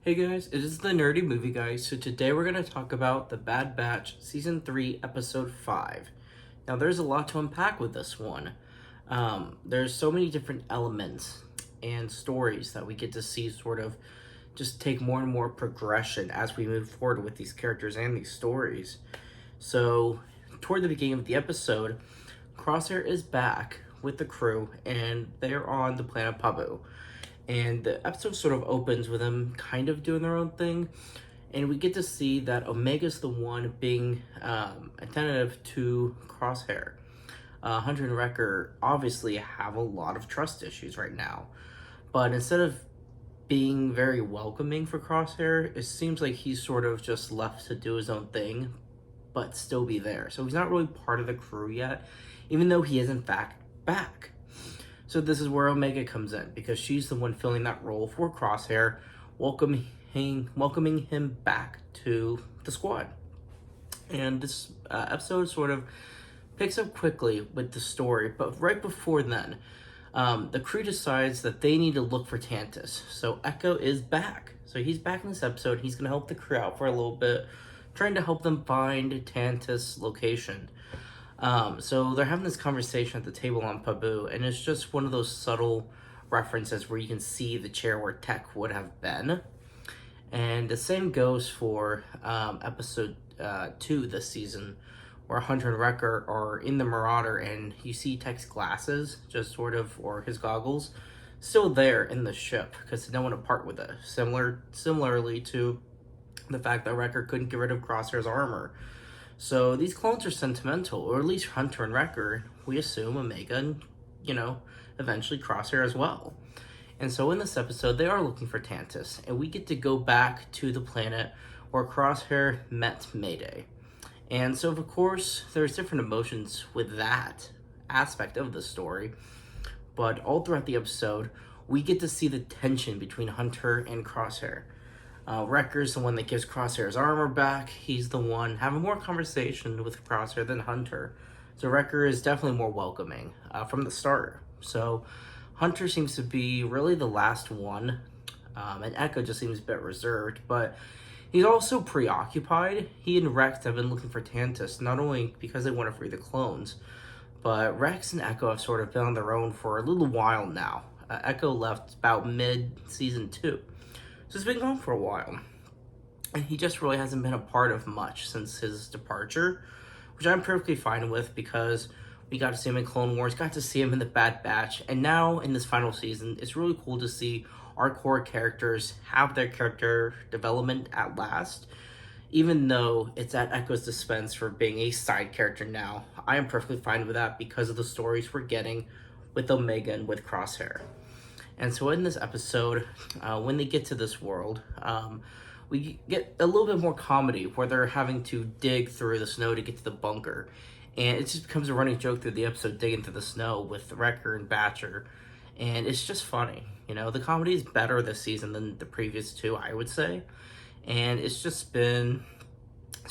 Hey guys, it is the Nerdy Movie Guy. So today we're going to talk about The Bad Batch Season 3, Episode 5. Now there's a lot to unpack with this one. There's so many different elements and stories that we get to see sort of just take more and more progression as we move forward with these characters and these stories. So toward the beginning of the episode, Crosshair is back with the crew and they're on the planet Pabu. And the episode sort of opens with them kind of doing their own thing, and we get to see that Omega's the one being attentive to Crosshair. Hunter and Wrecker obviously have a lot of trust issues right now, but instead of being very welcoming for Crosshair, it seems like he's sort of just left to do his own thing, but still be there. So he's not really part of the crew yet, even though he is in fact back. So this is where Omega comes in, because she's the one filling that role for Crosshair, welcoming him back to the squad. And this episode sort of picks up quickly with the story, but right before then, the crew decides that they need to look for Tantus. So Echo is back. So he's back in this episode. He's going to help the crew out for a little bit, trying to help them find Tantus' location. So they're having this conversation at the table on Pabu, and it's just one of those subtle references where you can see the chair where Tech would have been. And the same goes for episode 2 this season, where Hunter and Wrecker are in the Marauder, and you see Tech's glasses, just sort of, or his goggles, still there in the ship, because they don't want to part with it. Similarly to the fact that Wrecker couldn't get rid of Crosshair's armor. So these clones are sentimental, or at least Hunter and Wrecker, we assume Omega and, eventually Crosshair as well. And so in this episode, they are looking for Tantus, and we get to go back to the planet where Crosshair met Mayday. And so, of course, there's different emotions with that aspect of the story, but all throughout the episode, we get to see the tension between Hunter and Crosshair. Wrecker's the one that gives Crosshair's armor back. He's the one having more conversation with Crosshair than Hunter. So Wrecker is definitely more welcoming from the start. So Hunter seems to be really the last one, and Echo just seems a bit reserved, but he's also preoccupied. He and Rex have been looking for Tantus, not only because they want to free the clones, but Rex and Echo have sort of been on their own for a little while now. Echo left about mid-season 2. So he's been gone for a while, and he just really hasn't been a part of much since his departure, which I'm perfectly fine with, because we got to see him in Clone Wars, got to see him in The Bad Batch, and now in this final season, it's really cool to see our core characters have their character development at last, even though it's at Echo's dispense for being a side character now. I am perfectly fine with that because of the stories we're getting with Omega and with Crosshair. And so in this episode, when they get to this world, we get a little bit more comedy where they're having to dig through the snow to get to the bunker. And it just becomes a running joke through the episode, digging through the snow with Wrecker and Batcher. And it's just funny. The comedy is better this season than the previous two, I would say. And it's been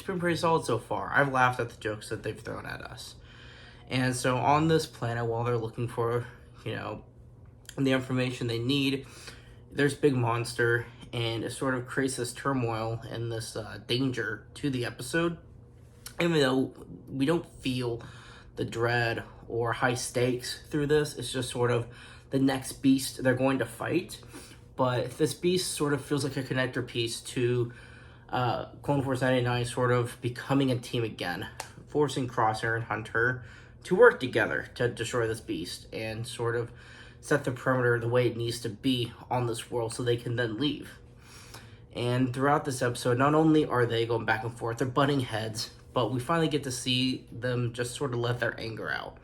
pretty solid so far. I've laughed at the jokes that they've thrown at us. And so on this planet, while they're looking for, the information they need, there's Big Monster, and it sort of creates this turmoil and this danger to the episode. Even though we don't feel the dread or high stakes through this, it's just sort of the next beast they're going to fight. But this beast sort of feels like a connector piece to Clone Wars 99 sort of becoming a team again, forcing Crosshair and Hunter to work together to destroy this beast and sort of set the perimeter the way it needs to be on this world so they can then leave. And throughout this episode, not only are they going back and forth, they're butting heads, but we finally get to see them just sort of let their anger out.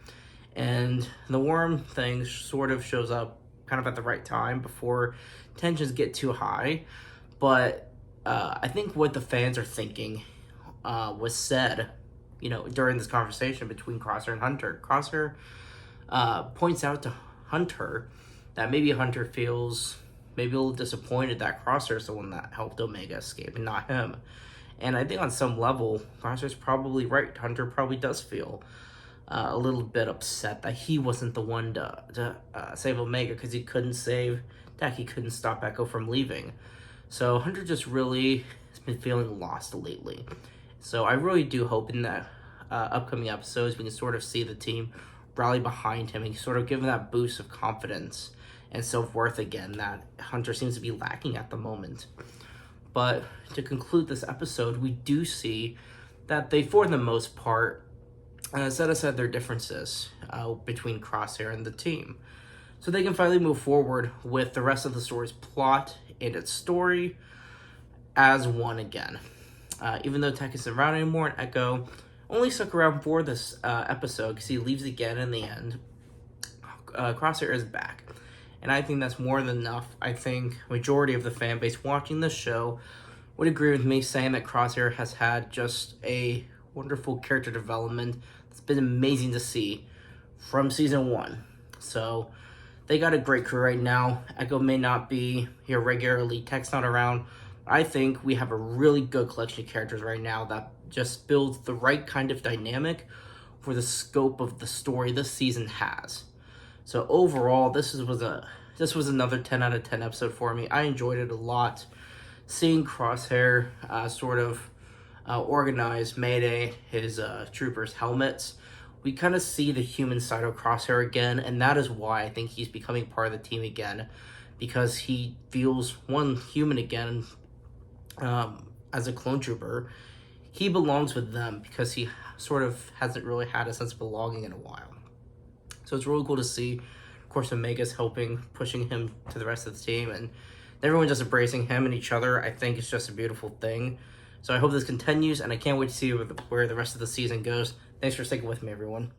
And the worm thing sort of shows up kind of at the right time before tensions get too high. But I think what the fans are thinking was said, during this conversation between Crosshair and Hunter. Crosshair points out to Hunter that maybe Hunter feels maybe a little disappointed that Crosshair is the one that helped Omega escape and not him. And I think on some level, Crosshair's probably right. Hunter probably does feel a little bit upset that he wasn't the one to save Omega, because he couldn't save Tech. He couldn't stop Echo from leaving. So Hunter just really has been feeling lost lately. So I really do hope in that upcoming episodes we can sort of see the team rally behind him and sort of give him that boost of confidence and self-worth again that Hunter seems to be lacking at the moment. But to conclude this episode, we do see that they, for the most part, set aside their differences between Crosshair and the team. So they can finally move forward with the rest of the story's plot and its story as one again. Even though Tech isn't around anymore and Echo only stuck around for this episode because he leaves again in the end, Crosshair is back. And I think that's more than enough. I think majority of the fan base watching this show would agree with me saying that Crosshair has had just a wonderful character development. It's been amazing to see from season 1. So they got a great crew right now. Echo may not be here regularly, Tech's not around. I think we have a really good collection of characters right now that just builds the right kind of dynamic for the scope of the story this season has. So overall, this was another 10 out of 10 episode for me. I enjoyed it a lot. Seeing Crosshair sort of organize Mayday, his troopers' helmets, we kind of see the human side of Crosshair again, and that is why I think he's becoming part of the team again, because he feels, one, human again as a clone trooper. He belongs with them because he sort of hasn't really had a sense of belonging in a while. So it's really cool to see. Of course, Omega's helping, pushing him to the rest of the team, and everyone just embracing him and each other. I think it's just a beautiful thing. So I hope this continues, and I can't wait to see where the rest of the season goes. Thanks for sticking with me, everyone.